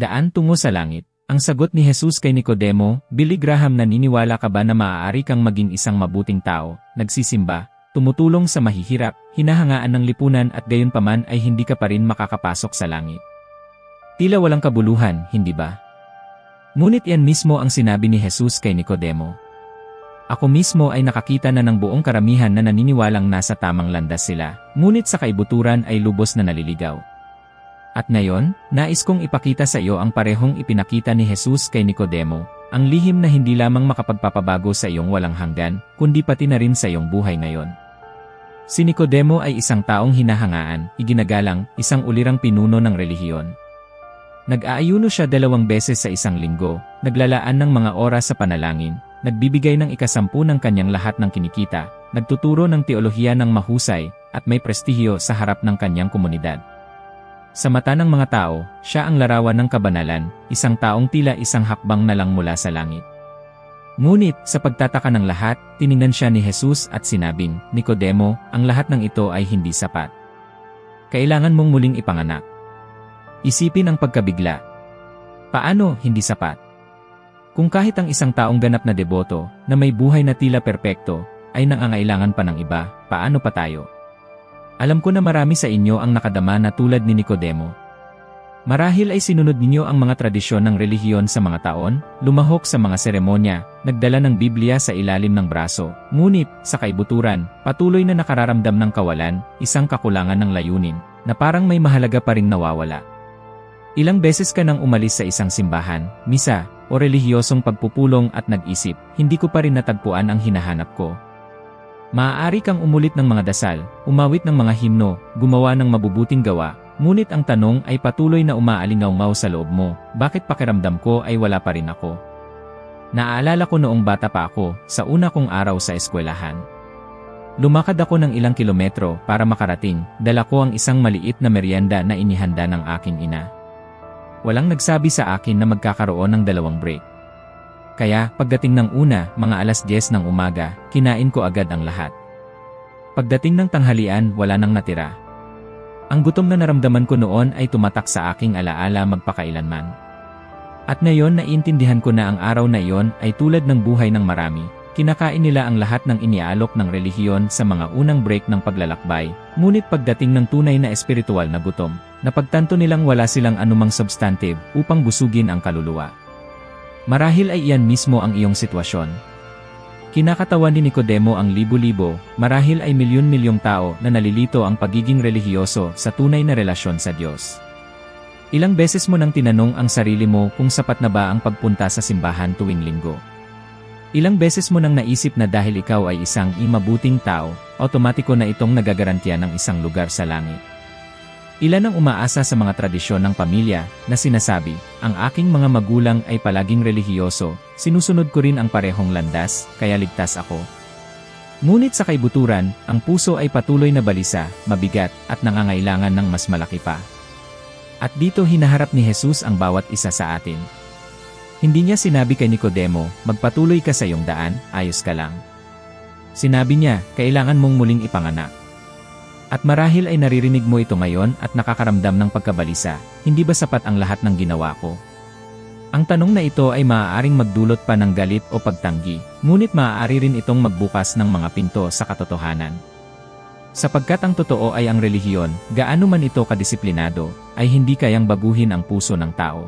Daan tungo sa langit. Ang sagot ni Jesus kay Nicodemo, Billy Graham, naniniwala ka ba na maaari kang maging isang mabuting tao, nagsisimba, tumutulong sa mahihirap, hinahangaan ng lipunan at gayunpaman ay hindi ka pa rin makakapasok sa langit? Tila walang kabuluhan, hindi ba? Ngunit yan mismo ang sinabi ni Jesus kay Nicodemo. Ako mismo ay nakakita na ng buong karamihan na naniniwalang nasa tamang landas sila, ngunit sa kaibuturan ay lubos na naliligaw. At ngayon, nais kong ipakita sa iyo ang parehong ipinakita ni Jesus kay Nicodemo, ang lihim na hindi lamang makapagpapabago sa iyong walang hanggan, kundi pati na rin sa iyong buhay ngayon. Si Nicodemo ay isang taong hinahangaan, iginagalang, isang ulirang pinuno ng relihiyon. Nag-aayuno siya 2 beses sa isang linggo, naglalaan ng mga oras sa panalangin, nagbibigay ng 10% ng kanyang lahat ng kinikita, nagtuturo ng teolohiya ng mahusay, at may prestihiyo sa harap ng kanyang komunidad. Sa mata ng mga tao, siya ang larawan ng kabanalan, isang taong tila isang hakbang na lang mula sa langit. Ngunit, sa pagtataka ng lahat, tiningnan siya ni Jesus at sinabing, Nicodemo, ang lahat ng ito ay hindi sapat. Kailangan mong muling ipanganak. Isipin ang pagkabigla. Paano hindi sapat? Kung kahit ang isang taong ganap na deboto, na may buhay na tila perpekto, ay nangangailangan pa ng iba, paano pa tayo? Alam ko na marami sa inyo ang nakadama na tulad ni Nicodemo. Marahil ay sinunod ninyo ang mga tradisyon ng relihiyon sa mga taon, lumahok sa mga seremonya, nagdala ng Biblia sa ilalim ng braso, ngunit, sa kaibuturan, patuloy na nakararamdam ng kawalan, isang kakulangan ng layunin, na parang may mahalaga pa ring nawawala. Ilang beses ka nang umalis sa isang simbahan, misa, o relihiyosong pagpupulong at nag-isip, hindi ko pa rin natagpuan ang hinahanap ko. Maaari kang umulit ng mga dasal, umawit ng mga himno, gumawa ng mabubuting gawa, ngunit ang tanong ay patuloy na umaalingaw-ngaw sa loob mo, bakit pakiramdam ko ay wala pa rin ako? Naaalala ko noong bata pa ako, sa una kong araw sa eskwelahan. Lumakad ako ng ilang kilometro para makarating, dala ko ang isang maliit na merienda na inihanda ng aking ina. Walang nagsabi sa akin na magkakaroon ng 2 break. Kaya, pagdating ng una, mga 10:00 ng umaga, kinain ko agad ang lahat. Pagdating ng tanghalian, wala nang natira. Ang gutom na naramdaman ko noon ay tumatak sa aking alaala magpakailanman. At ngayon naiintindihan ko na ang araw na iyon ay tulad ng buhay ng marami. Kinakain nila ang lahat ng iniaalok ng relihiyon sa mga unang break ng paglalakbay, ngunit pagdating ng tunay na espiritual na gutom, napagtanto nilang wala silang anumang substantive upang busugin ang kaluluwa. Marahil ay iyan mismo ang iyong sitwasyon. Kinakatawan ni Nicodemo ang libo-libo, marahil ay milyon-milyong tao na nalilito ang pagiging relihiyoso sa tunay na relasyon sa Diyos. Ilang beses mo nang tinanong ang sarili mo kung sapat na ba ang pagpunta sa simbahan tuwing linggo? Ilang beses mo nang naisip na dahil ikaw ay isang mabuting tao, otomatiko na itong nagagarantiya ng isang lugar sa langit? Ilan ang umaasa sa mga tradisyon ng pamilya na sinasabi, ang aking mga magulang ay palaging relihiyoso, sinusunod ko rin ang parehong landas, kaya ligtas ako. Ngunit sa kaibuturan, ang puso ay patuloy na balisa, mabigat, at nangangailangan ng mas malaki pa. At dito hinaharap ni Jesus ang bawat isa sa atin. Hindi niya sinabi kay Nicodemo, magpatuloy ka sa iyong daan, ayos ka lang. Sinabi niya, kailangan mong muling ipanganak. At marahil ay naririnig mo ito ngayon at nakakaramdam ng pagkabalisa, hindi ba sapat ang lahat ng ginawa ko? Ang tanong na ito ay maaaring magdulot pa ng galit o pagtanggi, ngunit maaari rin itong magbukas ng mga pinto sa katotohanan. Sapagkat ang totoo ay ang relihiyon, gaano man ito kadisiplinado, ay hindi kayang baguhin ang puso ng tao.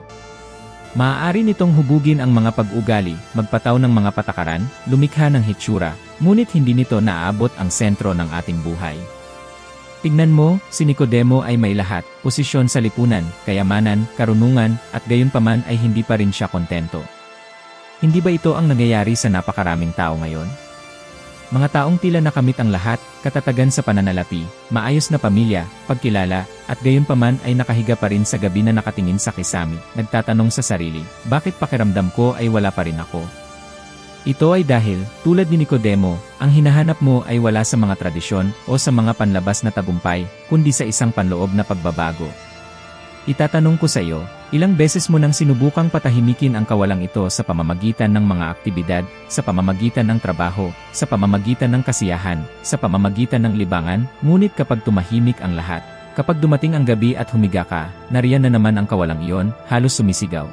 Maaari nitong hubugin ang mga pag-ugali, magpataw ng mga patakaran, lumikha ng hitsura, ngunit hindi nito naaabot ang sentro ng ating buhay. Tignan mo, si Nicodemo ay may lahat, posisyon sa lipunan, kayamanan, karunungan, at gayunpaman ay hindi pa rin siya kontento. Hindi ba ito ang nangyayari sa napakaraming tao ngayon? Mga taong tila nakamit ang lahat, katatagan sa pananalapi, maayos na pamilya, pagkilala, at gayunpaman ay nakahiga pa rin sa gabi na nakatingin sa kisame, nagtatanong sa sarili, bakit pakiramdam ko ay wala pa rin ako? Ito ay dahil, tulad ni Nicodemo, ang hinahanap mo ay wala sa mga tradisyon o sa mga panlabas na tagumpay, kundi sa isang panloob na pagbabago. Itatanong ko sa iyo, ilang beses mo nang sinubukang patahimikin ang kawalang ito sa pamamagitan ng mga aktibidad, sa pamamagitan ng trabaho, sa pamamagitan ng kasiyahan, sa pamamagitan ng libangan, ngunit kapag tumahimik ang lahat, Kapag dumating ang gabi at humiga ka, nariyan na naman ang kawalang iyon, halos sumisigaw.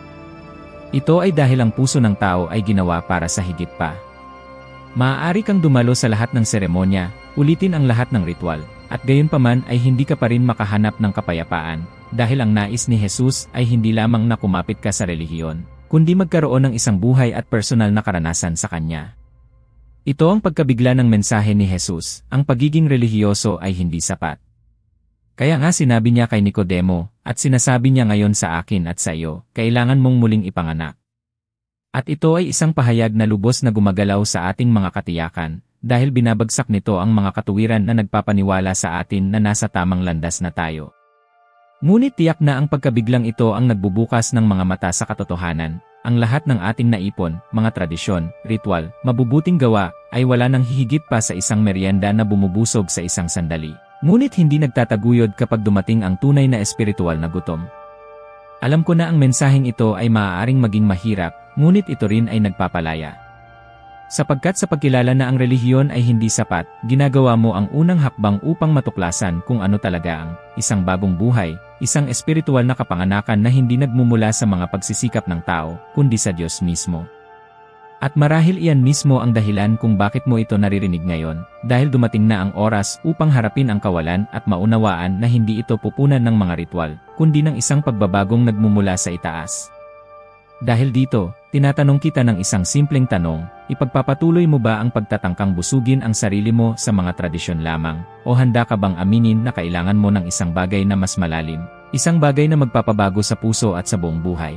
Ito ay dahil ang puso ng tao ay ginawa para sa higit pa. Maaari kang dumalo sa lahat ng seremonya, ulitin ang lahat ng ritual, at gayunpaman ay hindi ka pa rin makahanap ng kapayapaan, dahil ang nais ni Jesus ay hindi lamang na kumapit ka sa relihiyon, kundi magkaroon ng isang buhay at personal na karanasan sa Kanya. Ito ang pagkabigla ng mensahe ni Jesus, ang pagiging relihiyoso ay hindi sapat. Kaya nga sinabi niya kay Nicodemo, at sinasabi niya ngayon sa akin at sa iyo, kailangan mong muling ipanganak. At ito ay isang pahayag na lubos na gumagalaw sa ating mga katiyakan, dahil binabagsak nito ang mga katuwiran na nagpapaniwala sa atin na nasa tamang landas na tayo. Ngunit tiyak na ang pagkabiglang ito ang nagbubukas ng mga mata sa katotohanan. Ang lahat ng ating naipon, mga tradisyon, ritual, mabubuting gawa, ay wala nang hihigit pa sa isang merienda na bumubusog sa isang sandali. Ngunit hindi nagtataguyod kapag dumating ang tunay na espiritual na gutom. Alam ko na ang mensaheng ito ay maaaring maging mahirap, ngunit ito rin ay nagpapalaya. Sapagkat sa pagkilala na ang relihiyon ay hindi sapat, ginagawa mo ang unang hakbang upang matuklasan kung ano talaga ang isang bagong buhay, isang espiritual na kapanganakan na hindi nagmumula sa mga pagsisikap ng tao, kundi sa Diyos mismo. At marahil iyan mismo ang dahilan kung bakit mo ito naririnig ngayon, dahil dumating na ang oras upang harapin ang kawalan at maunawaan na hindi ito pupunan ng mga ritual, kundi ng isang pagbabagong nagmumula sa itaas. Dahil dito, tinatanong kita ng isang simpleng tanong, ipagpapatuloy mo ba ang pagtatangkang busugin ang sarili mo sa mga tradisyon lamang, o handa ka bang aminin na kailangan mo ng isang bagay na mas malalim, isang bagay na magpapabago sa puso at sa buong buhay?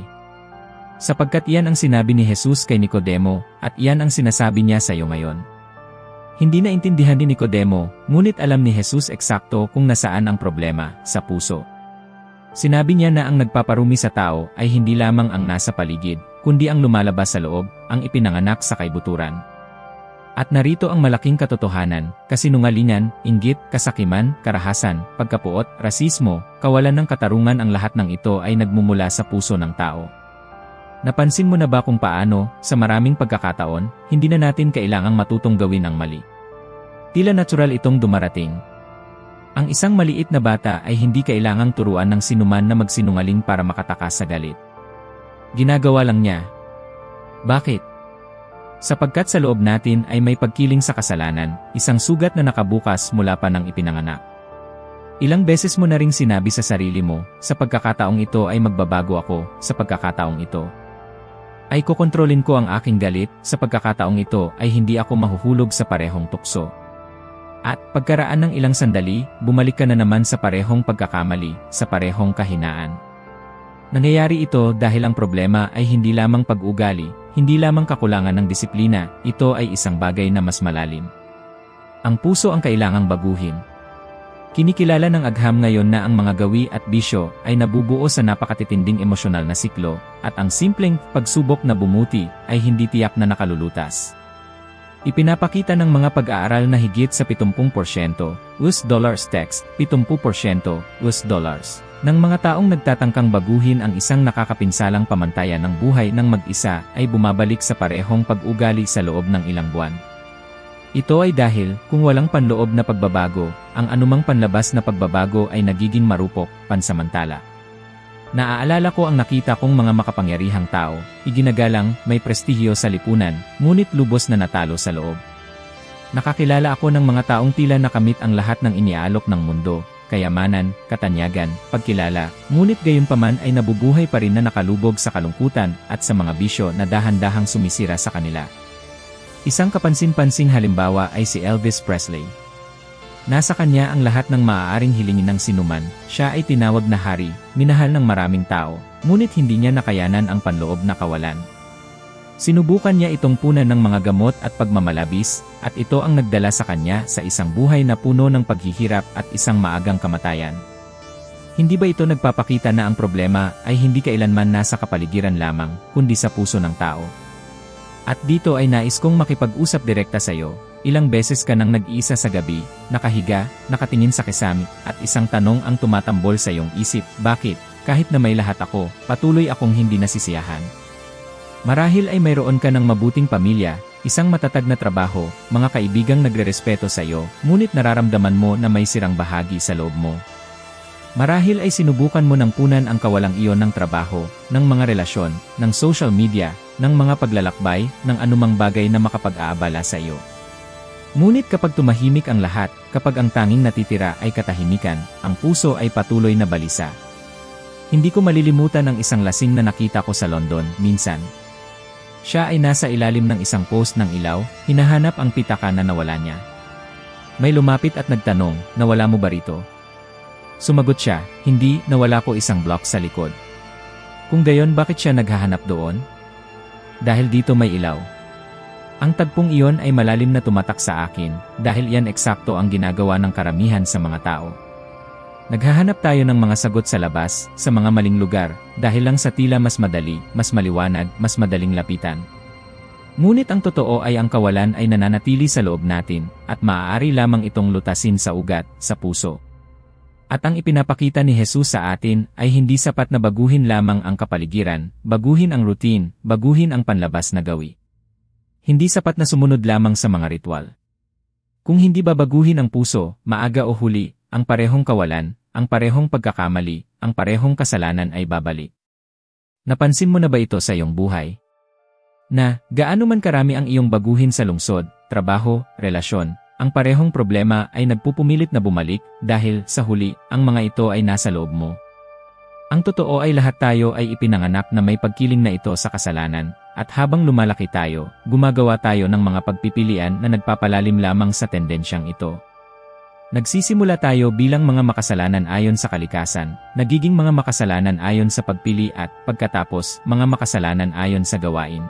Sapagkat iyan ang sinabi ni Jesus kay Nicodemo, at iyan ang sinasabi niya sa iyo ngayon. Hindi naintindihan ni Nicodemo, ngunit alam ni Jesus eksakto kung nasaan ang problema, sa puso. Sinabi niya na ang nagpaparumi sa tao ay hindi lamang ang nasa paligid, kundi ang lumalabas sa loob, ang ipinanganak sa kaibuturan. At narito ang malaking katotohanan, kasinungalingan, inggit, kasakiman, karahasan, pagkapuot, rasismo, kawalan ng katarungan, ang lahat ng ito ay nagmumula sa puso ng tao. Napansin mo na ba kung paano, sa maraming pagkakataon, hindi na natin kailangang matutong gawin ang mali? Tila natural itong dumarating. Ang isang maliit na bata ay hindi kailangang turuan ng sinuman na magsinungaling para makatakas sa galit. Ginagawa lang niya. Bakit? Sapagkat sa loob natin ay may pagkiling sa kasalanan, isang sugat na nakabukas mula pa ng ipinanganak. Ilang beses mo na ring sinabi sa sarili mo, sa pagkakataong ito ay magbabago ako, sa pagkakataong ito ay kokontrolin ko ang aking galit, sa pagkakataong ito ay hindi ako mahuhulog sa parehong tukso. At pagkaraan ng ilang sandali, bumalik ka na naman sa parehong pagkakamali, sa parehong kahinaan. Nangyayari ito dahil ang problema ay hindi lamang pag-ugali, hindi lamang kakulangan ng disiplina, ito ay isang bagay na mas malalim. Ang puso ang kailangang baguhin. Kinikilala ng agham ngayon na ang mga gawi at bisyo ay nabubuo sa napakatitinding emosyonal na siklo, at ang simpleng pagsubok na bumuti ay hindi tiyak na nakalulutas. Ipinapakita ng mga pag-aaral na higit sa 70% US dollars text, 70% US dollars ng mga taong nagtatangkang baguhin ang isang nakakapinsalang pamantayan ng buhay ng mag-isa ay bumabalik sa parehong pag-ugali sa loob ng ilang buwan. Ito ay dahil, kung walang panloob na pagbabago, ang anumang panlabas na pagbabago ay nagiging marupok, pansamantala. Naaalala ko ang nakita kong mga makapangyarihang tao, iginagalang, may prestihiyo sa lipunan, ngunit lubos na natalo sa loob. Nakakilala ako ng mga taong tila nakamit ang lahat ng iniaalok ng mundo, kayamanan, katanyagan, pagkilala, ngunit gayunpaman ay nabubuhay pa rin na nakalubog sa kalungkutan at sa mga bisyo na dahan-dahang sumisira sa kanila. Isang kapansin-pansing halimbawa ay si Elvis Presley. Nasa kanya ang lahat ng maaaring hilingin ng sinuman, siya ay tinawag na hari, minahal ng maraming tao, ngunit hindi niya nakayanan ang panloob na kawalan. Sinubukan niya itong punan ng mga gamot at pagmamalabis, at ito ang nagdala sa kanya sa isang buhay na puno ng paghihirap at isang maagang kamatayan. Hindi ba ito nagpapakita na ang problema ay hindi kailanman nasa kapaligiran lamang, kundi sa puso ng tao? At dito ay nais kong makipag-usap direkta sa iyo. Ilang beses ka nang nag-iisa sa gabi, nakahiga, nakatingin sa kisame, at isang tanong ang tumatambol sa iyong isip, bakit, kahit na may lahat ako, patuloy akong hindi nasisiyahan? Marahil ay mayroon ka ng mabuting pamilya, isang matatag na trabaho, mga kaibigang nagrerespeto sa iyo, ngunit nararamdaman mo na may sirang bahagi sa loob mo. Marahil ay sinubukan mo ng punan ang kawalang iyon ng trabaho, ng mga relasyon, ng social media, ng mga paglalakbay, ng anumang bagay na makapag-aabala sa iyo. Ngunit kapag tumahimik ang lahat, kapag ang tanging natitira ay katahimikan, ang puso ay patuloy na balisa. Hindi ko malilimutan ang isang lasing na nakita ko sa London, minsan. Siya ay nasa ilalim ng isang post ng ilaw, hinahanap ang pitaka na nawala niya. May lumapit at nagtanong, "Nawala mo ba rito?" Sumagot siya, "Hindi, nawala ko isang block sa likod." Kung gayon, bakit siya naghahanap doon? Dahil dito may ilaw. Ang tagpong iyon ay malalim na tumatak sa akin, dahil yan eksakto ang ginagawa ng karamihan sa mga tao. Naghahanap tayo ng mga sagot sa labas, sa mga maling lugar, dahil lang sa tila mas madali, mas maliwanag, mas madaling lapitan. Ngunit ang totoo ay ang kawalan ay nananatili sa loob natin, at maaari lamang itong lutasin sa ugat, sa puso. At ang ipinapakita ni Jesus sa atin ay hindi sapat na baguhin lamang ang kapaligiran, baguhin ang routine, baguhin ang panlabas na gawi. Hindi sapat na sumunod lamang sa mga ritual. Kung hindi babaguhin ang puso, maaga o huli, ang parehong kawalan, ang parehong pagkakamali, ang parehong kasalanan ay babalik. Napansin mo na ba ito sa iyong buhay? Na, gaano man karami ang iyong baguhin sa lungsod, trabaho, relasyon, ang parehong problema ay nagpupumilit na bumalik dahil, sa huli, ang mga ito ay nasa loob mo. Ang totoo ay lahat tayo ay ipinanganak na may pagkiling na ito sa kasalanan, at habang lumalaki tayo, gumagawa tayo ng mga pagpipilian na nagpapalalim lamang sa tendensyang ito. Nagsisimula tayo bilang mga makasalanan ayon sa kalikasan, nagiging mga makasalanan ayon sa pagpili at, pagkatapos, mga makasalanan ayon sa gawain.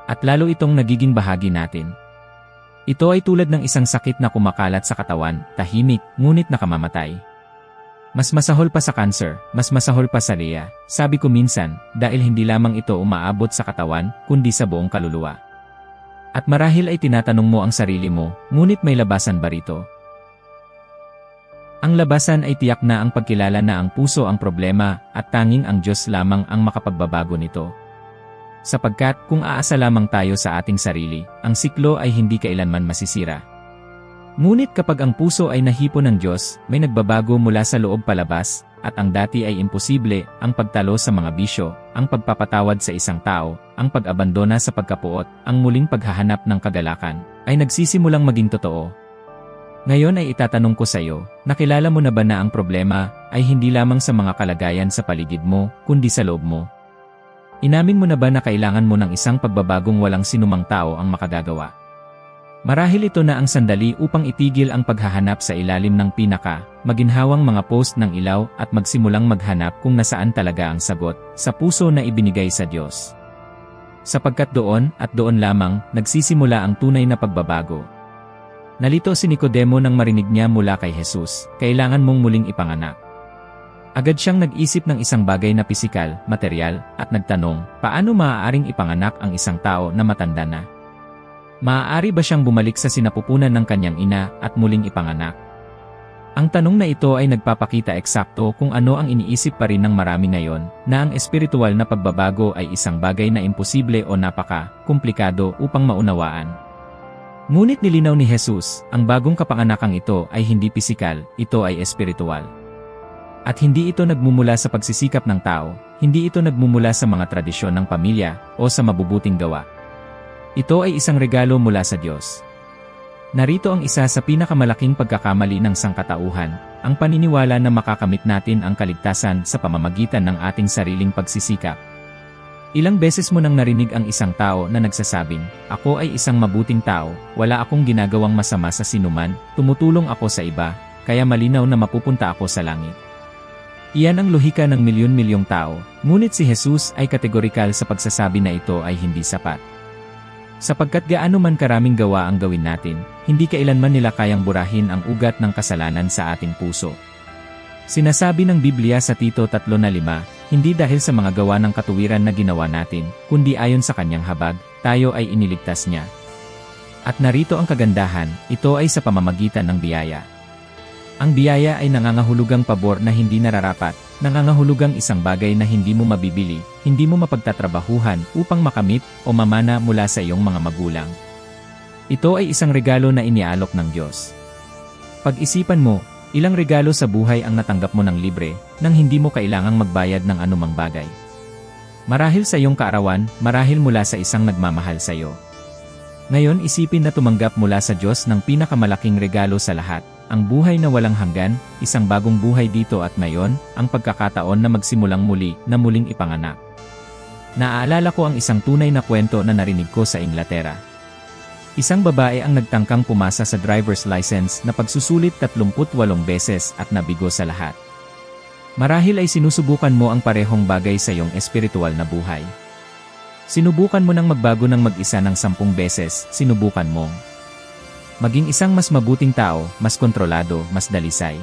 At lalo itong nagiging bahagi natin. Ito ay tulad ng isang sakit na kumakalat sa katawan, tahimik, ngunit nakamamatay. Mas masahol pa sa cancer, mas masahol pa sa leya, sabi ko minsan, dahil hindi lamang ito umaabot sa katawan, kundi sa buong kaluluwa. At marahil ay tinatanong mo ang sarili mo, ngunit may labasan ba rito? Ang labasan ay tiyak na ang pagkilala na ang puso ang problema, at tanging ang Diyos lamang ang makapagbabago nito. Sapagkat kung aasa lamang tayo sa ating sarili, ang siklo ay hindi kailanman masisira. Ngunit kapag ang puso ay nahipon ng Diyos, may nagbabago mula sa loob palabas, at ang dati ay imposible, ang pagtalo sa mga bisyo, ang pagpapatawad sa isang tao, ang pag-abandona sa pagkapuot, ang muling paghahanap ng kagalakan, ay nagsisimulang maging totoo. Ngayon ay itatanong ko sa iyo, nakilala mo na ba na ang problema ay hindi lamang sa mga kalagayan sa paligid mo, kundi sa loob mo? Inamin mo na ba na kailangan mo ng isang pagbabagong walang sinumang tao ang makagagawa? Marahil ito na ang sandali upang itigil ang paghahanap sa ilalim ng maginhawang mga post ng ilaw at magsimulang maghanap kung nasaan talaga ang sagot, sa puso na ibinigay sa Diyos. Sapagkat doon at doon lamang, nagsisimula ang tunay na pagbabago. Nalito si Nicodemo nang marinig niya mula kay Jesus, "Kailangan mong muling ipanganak." Agad siyang nag-isip ng isang bagay na pisikal, materyal, at nagtanong, paano maaaring ipanganak ang isang tao na matanda na? Maaari ba siyang bumalik sa sinapupunan ng kanyang ina at muling ipanganak? Ang tanong na ito ay nagpapakita eksakto kung ano ang iniisip pa rin ng marami ngayon, na ang espiritual na pagbabago ay isang bagay na imposible o napaka-komplikado upang maunawaan. Ngunit nilinaw ni Jesus, ang bagong kapanganakang ito ay hindi pisikal, ito ay espiritual. At hindi ito nagmumula sa pagsisikap ng tao, hindi ito nagmumula sa mga tradisyon ng pamilya o sa mabubuting gawa. Ito ay isang regalo mula sa Diyos. Narito ang isa sa pinakamalaking pagkakamali ng sangkatauhan, ang paniniwala na makakamit natin ang kaligtasan sa pamamagitan ng ating sariling pagsisikap. Ilang beses mo nang narinig ang isang tao na nagsasabing, "Ako ay isang mabuting tao, wala akong ginagawang masama sa sinuman, tumutulong ako sa iba, kaya malinaw na mapupunta ako sa langit." Iyan ang lohika ng milyon-milyong tao, ngunit si Jesus ay kategorikal sa pagsasabi na ito ay hindi sapat. Sapagkat gaano man karaming gawa ang gawin natin, hindi kailanman nila kayang burahin ang ugat ng kasalanan sa ating puso. Sinasabi ng Biblia sa Tito 3:5, hindi dahil sa mga gawa ng katuwiran na ginawa natin, kundi ayon sa kanyang habag, tayo ay iniligtas niya. At narito ang kagandahan, ito ay sa pamamagitan ng biyaya. Ang biyaya ay nangangahulugang pabor na hindi nararapat, nangangahulugang isang bagay na hindi mo mabibili, hindi mo mapagtatrabahuhan upang makamit o mamana mula sa iyong mga magulang. Ito ay isang regalo na iniaalok ng Diyos. Pag-isipan mo, Ilang regalo sa buhay ang natanggap mo ng libre, nang hindi mo kailangang magbayad ng anumang bagay. Marahil sa iyong kaarawan, marahil mula sa isang nagmamahal sa iyo. Ngayon isipin na tumanggap mula sa Diyos ng pinakamalaking regalo sa lahat, ang buhay na walang hanggan, isang bagong buhay dito at ngayon, ang pagkakataon na magsimulang muli, na muling ipanganak. Naaalala ko ang isang tunay na kwento na narinig ko sa Inglaterra. Isang babae ang nagtangkang pumasa sa driver's license na pagsusulit 38 beses at nabigo sa lahat. Marahil ay sinusubukan mo ang parehong bagay sa iyong espiritual na buhay. Sinubukan mo nang magbago ng mag-isa ng 10 beses, sinubukan mong maging isang mas mabuting tao, mas kontrolado, mas dalisay.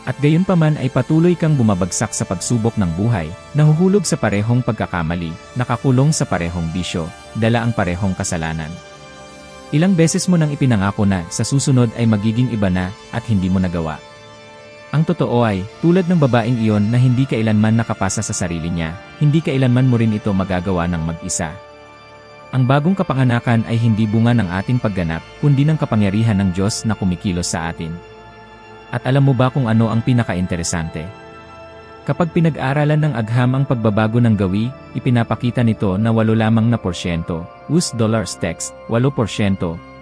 At gayunpaman ay patuloy kang bumabagsak sa pagsubok ng buhay, nahuhulog sa parehong pagkakamali, nakakulong sa parehong bisyo, dala ang parehong kasalanan. Ilang beses mo nang ipinangako na sa susunod ay magiging iba na, at hindi mo nagawa. Ang totoo ay, tulad ng babaeng iyon na hindi kailanman nakapasa sa sarili niya, hindi kailanman mo rin ito magagawa ng mag-isa. Ang bagong kapanganakan ay hindi bunga ng ating pagganap, kundi ng kapangyarihan ng Diyos na kumikilos sa atin. At alam mo ba kung ano ang pinaka-interesante? Kapag pinag-aralan ng agham ang pagbabago ng gawi, ipinapakita nito na 8 lamang na porsyento, US dollars text, 8%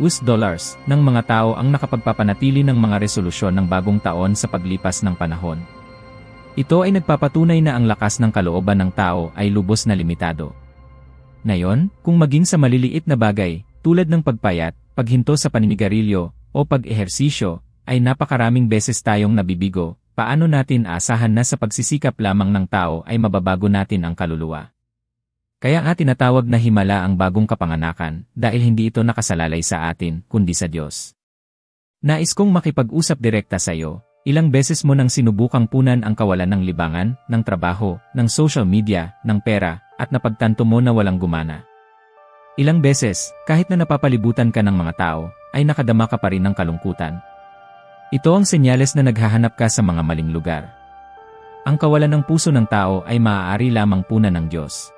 US dollars ng mga tao ang nakapagpapanatili ng mga resolusyon ng bagong taon sa paglipas ng panahon. Ito ay nagpapatunay na ang lakas ng kalooban ng tao ay lubos na limitado. Ngayon, kung maging sa maliliit na bagay, tulad ng pagpayat, paghinto sa paninigarilyo, o pag-ehersisyo, ay napakaraming beses tayong nabibigo, paano natin aasahan na sa pagsisikap lamang ng tao ay mababago natin ang kaluluwa? Kaya nga tinatawag na himala ang bagong kapanganakan, dahil hindi ito nakasalalay sa atin, kundi sa Diyos. Nais kong makipag-usap direkta sa iyo, ilang beses mo nang sinubukang punan ang kawalan ng libangan, ng trabaho, ng social media, ng pera, at napagtanto mo na walang gumana. Ilang beses, kahit na napapalibutan ka ng mga tao, ay nakadama ka pa rin ng kalungkutan. Ito ang senyales na naghahanap ka sa mga maling lugar. Ang kawalan ng puso ng tao ay maaari lamang punan ng Diyos.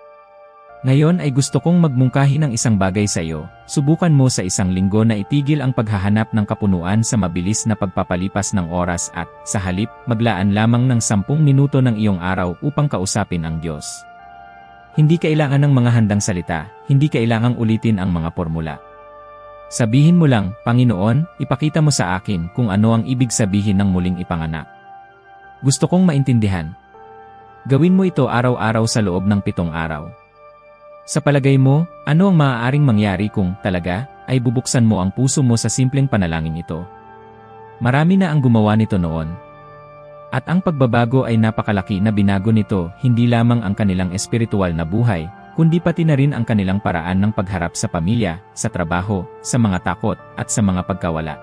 Ngayon ay gusto kong magmungkahi ng isang bagay sa iyo, subukan mo sa isang linggo na itigil ang paghahanap ng kapunuan sa mabilis na pagpapalipas ng oras at, sa halip, maglaan lamang ng 10 minuto ng iyong araw upang kausapin ang Diyos. Hindi kailangan ng mga handang salita, hindi kailangang ulitin ang mga formula. Sabihin mo lang, Panginoon, ipakita mo sa akin kung ano ang ibig sabihin ng muling ipanganak. Gusto kong maintindihan. Gawin mo ito araw-araw sa loob ng 7 araw. Sa palagay mo, ano ang maaaring mangyari kung, talaga, ay bubuksan mo ang puso mo sa simpleng panalangin ito? Marami na ang gumawa nito noon. At ang pagbabago ay napakalaki na binago nito, hindi lamang ang kanilang espiritual na buhay, kundi pati na rin ang kanilang paraan ng pagharap sa pamilya, sa trabaho, sa mga takot, at sa mga pagkawala.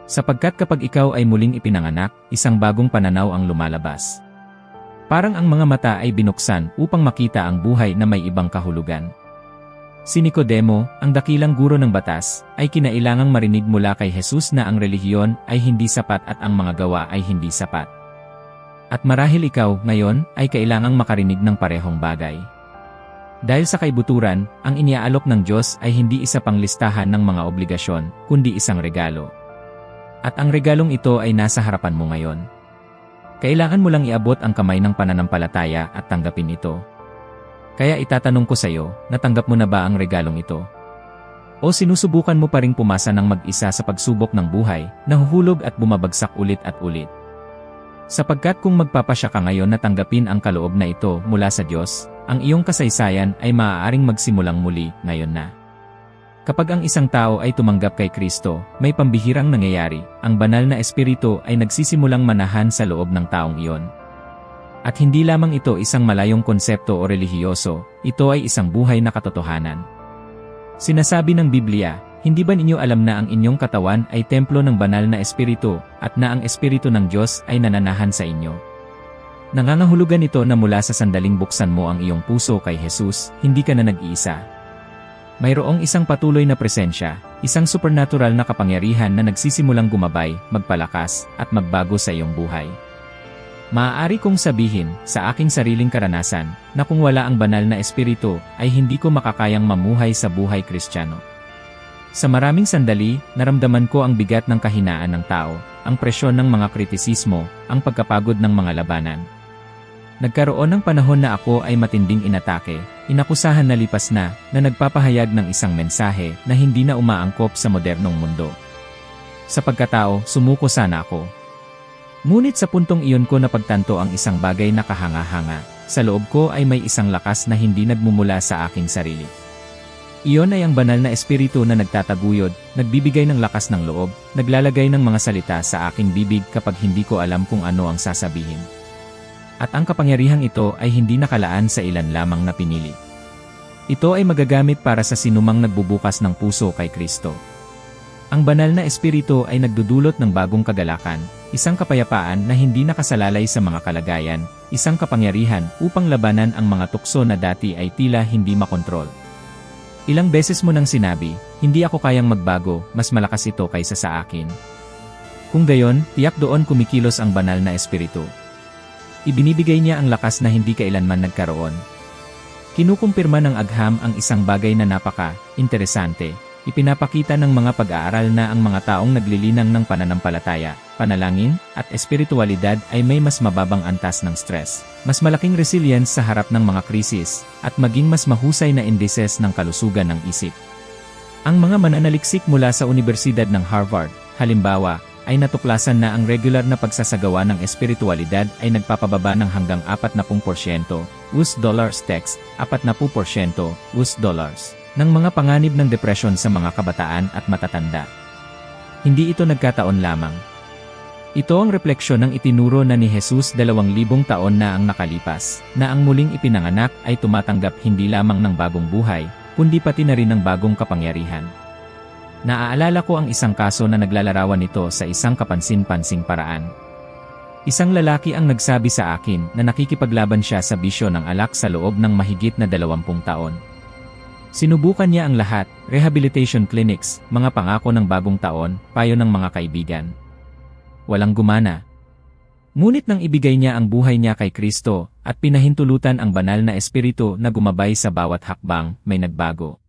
Sapagkat kapag ikaw ay muling ipinanganak, isang bagong pananaw ang lumalabas. Parang ang mga mata ay binuksan upang makita ang buhay na may ibang kahulugan. Si Nicodemo, ang dakilang guro ng batas, ay kinailangang marinig mula kay Jesus na ang relihiyon ay hindi sapat at ang mga gawa ay hindi sapat. At marahil ikaw, ngayon, ay kailangang makarinig ng parehong bagay. Dahil sa kaibuturan, ang iniaalok ng Diyos ay hindi isa pang listahan ng mga obligasyon, kundi isang regalo. At ang regalong ito ay nasa harapan mo ngayon. Kailangan mo lang iabot ang kamay ng pananampalataya at tanggapin ito. Kaya itatanong ko sa iyo, natanggap mo na ba ang regalong ito? O sinusubukan mo pa ring pumasa ng mag-isa sa pagsubok ng buhay, nahuhulog at bumabagsak ulit at ulit? Sapagkat kung magpapasya ka ngayon na tanggapin ang kaloob na ito mula sa Diyos, ang iyong kasaysayan ay maaaring magsimulang muli ngayon na. Kapag ang isang tao ay tumanggap kay Kristo, may pambihirang nangyayari, ang banal na espiritu ay nagsisimulang manahan sa loob ng taong iyon. At hindi lamang ito isang malayong konsepto o relihiyoso, ito ay isang buhay na katotohanan. Sinasabi ng Biblia, hindi ba ninyo alam na ang inyong katawan ay templo ng banal na espiritu, at na ang espiritu ng Diyos ay nananahan sa inyo? Nangangahulugan ito na mula sa sandaling buksan mo ang iyong puso kay Jesus, hindi ka na nag-iisa. Mayroong isang patuloy na presensya, isang supernatural na kapangyarihan na nagsisimulang gumabay, magpalakas, at magbago sa iyong buhay. Maaari kong sabihin, sa aking sariling karanasan, na kung wala ang banal na espiritu, ay hindi ko makakayang mamuhay sa buhay Kristiyano. Sa maraming sandali, naramdaman ko ang bigat ng kahinaan ng tao, ang presyon ng mga kritisismo, ang pagkapagod ng mga labanan. Nagkaroon ng panahon na ako ay matinding inatake, inakusahan na lipas na nagpapahayag ng isang mensahe na hindi na umaangkop sa modernong mundo. Sa pagkatao, sumuko sana ako. Ngunit sa puntong iyon ko napagtanto ang isang bagay na kahanga-hanga. Sa loob ko ay may isang lakas na hindi nagmumula sa aking sarili. Iyon ay ang banal na espiritu na nagtataguyod, nagbibigay ng lakas ng loob, naglalagay ng mga salita sa aking bibig kapag hindi ko alam kung ano ang sasabihin. At ang kapangyarihang ito ay hindi nakalaan sa ilan lamang na pinili. Ito ay magagamit para sa sinumang nagbubukas ng puso kay Kristo. Ang banal na espiritu ay nagdudulot ng bagong kagalakan, isang kapayapaan na hindi nakasalalay sa mga kalagayan, isang kapangyarihan upang labanan ang mga tukso na dati ay tila hindi makontrol. Ilang beses mo nang sinabi, hindi ako kayang magbago, mas malakas ito kaysa sa akin. Kung gayon, tiyak doon kumikilos ang banal na espiritu. Ibinibigay niya ang lakas na hindi kailanman nagkaroon. Kinukumpirma ng agham ang isang bagay na napaka-interesante. Ipinapakita ng mga pag-aaral na ang mga taong naglilinang ng pananampalataya, panalangin, at espiritualidad ay may mas mababang antas ng stress, mas malaking resilience sa harap ng mga krisis, at maging mas mahusay na indices ng kalusugan ng isip. Ang mga mananaliksik mula sa Universidad ng Harvard, halimbawa, ay natuklasan na ang regular na pagsasagawa ng espiritualidad ay nagpapababa ng hanggang 40% US dollars text, 40% US dollars ng mga panganib ng depresyon sa mga kabataan at matatanda. Hindi ito nagkataon lamang. Ito ang refleksyon ng itinuro na ni Jesus 2,000 taon na ang nakalipas, na ang muling ipinanganak ay tumatanggap hindi lamang ng bagong buhay, kundi pati na rin ng bagong kapangyarihan. Naaalala ko ang isang kaso na naglalarawan nito sa isang kapansin-pansing paraan. Isang lalaki ang nagsabi sa akin na nakikipaglaban siya sa bisyo ng alak sa loob ng mahigit na 20 taon. Sinubukan niya ang lahat, rehabilitation clinics, mga pangako ng bagong taon, payo ng mga kaibigan. Walang gumana. Ngunit nang ibigay niya ang buhay niya kay Kristo, at pinahintulutan ang banal na espiritu na gumabay sa bawat hakbang, may nagbago.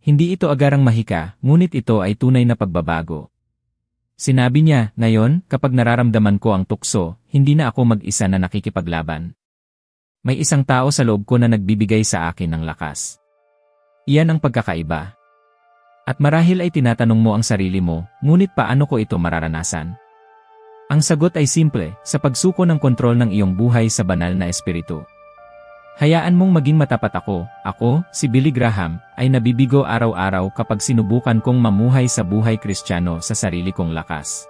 Hindi ito agarang mahika, ngunit ito ay tunay na pagbabago. Sinabi niya, ngayon, kapag nararamdaman ko ang tukso, hindi na ako mag-isa na nakikipaglaban. May isang tao sa loob ko na nagbibigay sa akin ng lakas. Iyan ang pagkakaiba. At marahil ay tinatanong mo ang sarili mo, ngunit paano ko ito mararanasan? Ang sagot ay simple, sa pagsuko ng kontrol ng iyong buhay sa banal na espiritu. Hayaan mong maging matapat ako, si Billy Graham, ay nabibigo araw-araw kapag sinubukan kong mamuhay sa buhay Kristiyano sa sarili kong lakas.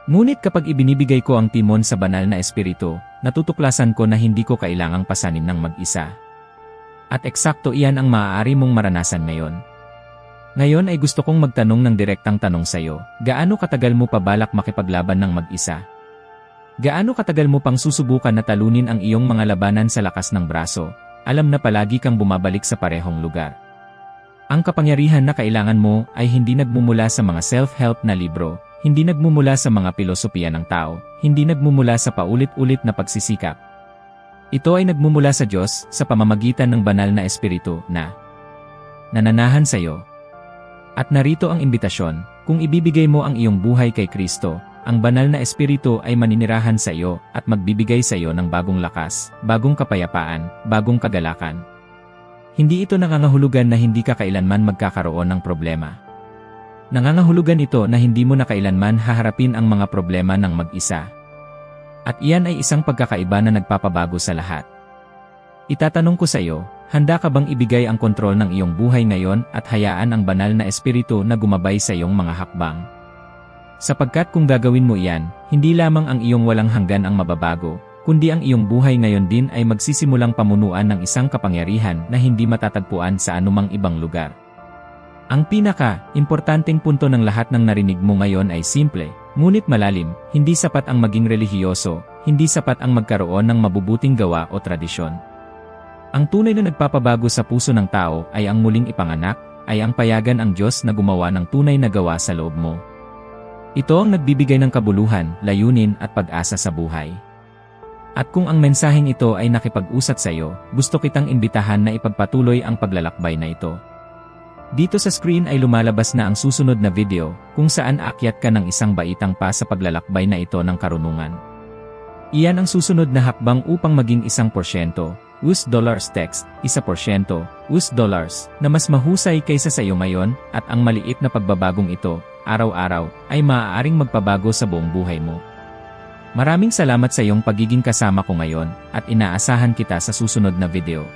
Ngunit kapag ibinibigay ko ang timon sa banal na espiritu, natutuklasan ko na hindi ko kailangang pasanin ng mag-isa. At eksakto iyan ang maaari mong maranasan ngayon. Ngayon ay gusto kong magtanong ng direktang tanong sa iyo, gaano katagal mo pa balak makipaglaban ng mag-isa? Gaano katagal mo pang susubukan na talunin ang iyong mga labanan sa lakas ng braso, alam na palagi kang bumabalik sa parehong lugar? Ang kapangyarihan na kailangan mo ay hindi nagmumula sa mga self-help na libro, hindi nagmumula sa mga pilosopiya ng tao, hindi nagmumula sa paulit-ulit na pagsisikap. Ito ay nagmumula sa Diyos sa pamamagitan ng banal na espiritu na nananahan sa iyo. At narito ang imbitasyon, kung ibibigay mo ang iyong buhay kay Kristo, ang banal na espiritu ay maninirahan sa iyo at magbibigay sa iyo ng bagong lakas, bagong kapayapaan, bagong kagalakan. Hindi ito nangangahulugan na hindi ka kailanman magkakaroon ng problema. Nangangahulugan ito na hindi mo na kailanman haharapin ang mga problema ng mag-isa. At iyan ay isang pagkakaiba na nagpapabago sa lahat. Itatanong ko sa iyo, handa ka bang ibigay ang kontrol ng iyong buhay ngayon at hayaan ang banal na espiritu na gumabay sa iyong mga hakbang? Sapagkat kung gagawin mo iyan, hindi lamang ang iyong walang hanggan ang mababago, kundi ang iyong buhay ngayon din ay magsisimulang pamunuan ng isang kapangyarihan na hindi matatagpuan sa anumang ibang lugar. Ang pinaka-importanteng punto ng lahat ng narinig mo ngayon ay simple, ngunit malalim, hindi sapat ang maging relihiyoso, hindi sapat ang magkaroon ng mabubuting gawa o tradisyon. Ang tunay na nagpapabago sa puso ng tao ay ang muling ipanganak, ay ang payagan ang Diyos na gumawa ng tunay na gawa sa loob mo. Ito ang nagbibigay ng kabuluhan, layunin at pag-asa sa buhay. At kung ang mensaheng ito ay nakipag-usat sa iyo, gusto kitang imbitahan na ipagpatuloy ang paglalakbay na ito. Dito sa screen ay lumalabas na ang susunod na video, kung saan aakyat ka ng isang baitang pa sa paglalakbay na ito ng karunungan. Iyan ang susunod na hakbang upang maging 1%, US dollars text, 1%, US dollars, na mas mahusay kaysa sa iyo ngayon, at ang maliit na pagbabagong ito, araw-araw, ay maaaring magpabago sa buong buhay mo. Maraming salamat sa iyong pagiging kasama ko ngayon, at inaasahan kita sa susunod na video.